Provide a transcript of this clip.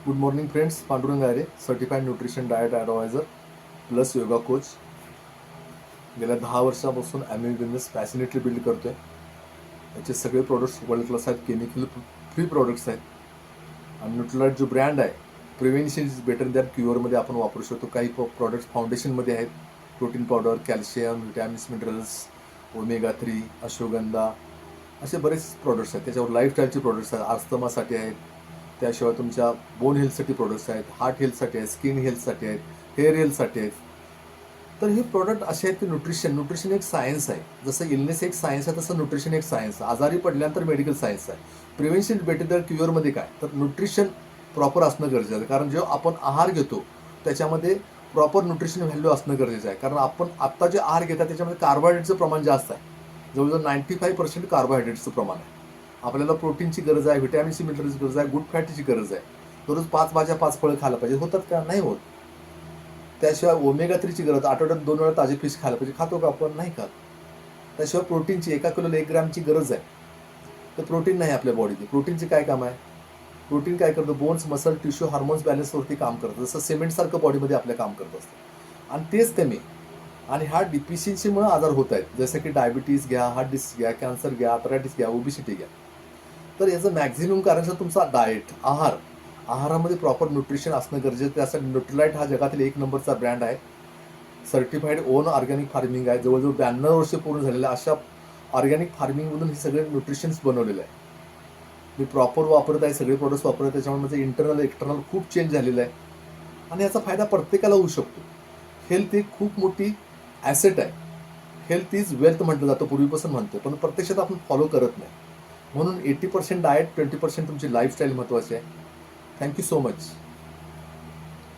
Good morning friends, Pandurang Ayare, certified nutrition diet advisor plus yoga coach. गेल्या 10 वर्षापासून ॲम्युअल business passionately build करतोय. याचे सगळे प्रोडक्ट्स वर्ल्ड क्लास आहेत, केमिकल फ्री प्रोडक्ट्स आहेत. आणि न्यूट्रिलाइट जो ब्रँड आहे, प्रिव्हेन्शन इज बेटर दॅन क्युअरमध्ये आपण वापरू शकतो. काही प्रोडक्ट्स फाउंडेशनमध्ये आहेत, protein powder, calcium, vitamins, minerals, omega 3, ashwagandha, असे बरेच प्रोडक्ट्स आहेत. त्याच्यावर लाईफस्टाईलचे प्रोडक्ट्स आहेत, आस्थमासाठी आहेत. त्याशिवाय तुमच्या बोन हेल्थसाठी प्रोडक्ट्स आहेत, हार्ट हेल्थसाठी आहेत, स्किन हेल्थसाठी आहेत, हेअर हेल्थसाठी आहेत. तर हे प्रोडक्ट असे आहेत की न्यूट्रिशन एक सायन्स आहे. जसं इलनेस एक सायन्स आहे, तसं न्यूट्रिशन एक सायन्स आहे. आजारी पडल्यानंतर मेडिकल सायन्स आहे. प्रिव्हेन्शन बेटर दॅन क्युअरमध्ये काय, तर न्यूट्रिशन प्रॉपर असणं गरजेचं आहे. कारण जेव्हा आपण आहार घेतो त्याच्यामध्ये प्रॉपर न्यूट्रिशन व्हॅल्यू असणं गरजेचं आहे. कारण आपण आत्ता जे आहार घेतात त्याच्यामध्ये कार्बोहायड्रेटचं प्रमाण जास्त आहे. जवळजवळ 95% कार्बोहायड्रेटचं प्रमाण आहे. आपल्याला प्रोटीनची गरज आहे, व्हिटॅमिनची मिनरलची गरज आहे, गुड फॅटची गरज आहे. दररोज 5 भाज्या 5 फळं खायला पाहिजे. होतात का? नाही होत. त्याशिवाय ओमेगा 3ची गरज, आठवड्यात 2 वेळा ताजे फिश खायला पाहिजे. खातो का आपण? नाही खात. त्याशिवाय प्रोटीनची 1 किलोला 1 ग्रॅमची गरज आहे. तर प्रोटीन नाही आपल्या बॉडीत. प्रोटीनचे काय काम आहे? प्रोटीन काय करतं? बोन्स, मसल, टिश्यू, हार्मोन्स बॅलन्सवरती काम करतं. जसं सिमेंटसारखं बॉडीमध्ये आपल्या काम करत असतं. आणि तेच कमी आणि हा डिफिशियन्सीमुळे आजार होत आहेत. जसं की डायबिटीज घ्या, हार्ट डिसीज घ्या, कॅन्सर घ्या, आर्थरायटिस घ्या, ओबिसिटी घ्या. तर याचं मॅक्झिमम कारण तुमचा डाएट, आहारामध्ये प्रॉपर न्यूट्रिशन असणं गरजेचं. त्यासाठी न्यूट्रिलाइट हा जगातील 1 नंबरचा ब्रँड आहे. सर्टिफाईड ओन ऑर्गॅनिक फार्मिंग आहे. जवळजवळ 92 वर्ष पूर्ण झालेल्या अशा ऑर्गॅनिक फार्मिंगमधून हे सगळे न्यूट्रिशन्स बनवलेलं आहे. मी प्रॉपर वापरत आहे, सगळे प्रोडक्ट्स वापरत आहे. त्याच्यामुळे माझं इंटरनल एक्सटर्नल खूप चेंज झालेलं आहे. आणि याचा फायदा प्रत्येकाला होऊ शकतो. हेल्थ ही खूप मोठी ॲसेट आहे. हेल्थ इज वेल्थ म्हटलं जातं, पूर्वीपासून म्हणतो, पण प्रत्यक्षात आपण फॉलो करत नाही. म्हणून 80% डाएट, 20% तुमची लाईफस्टाईल महत्त्वाची आहे. Thank you so much.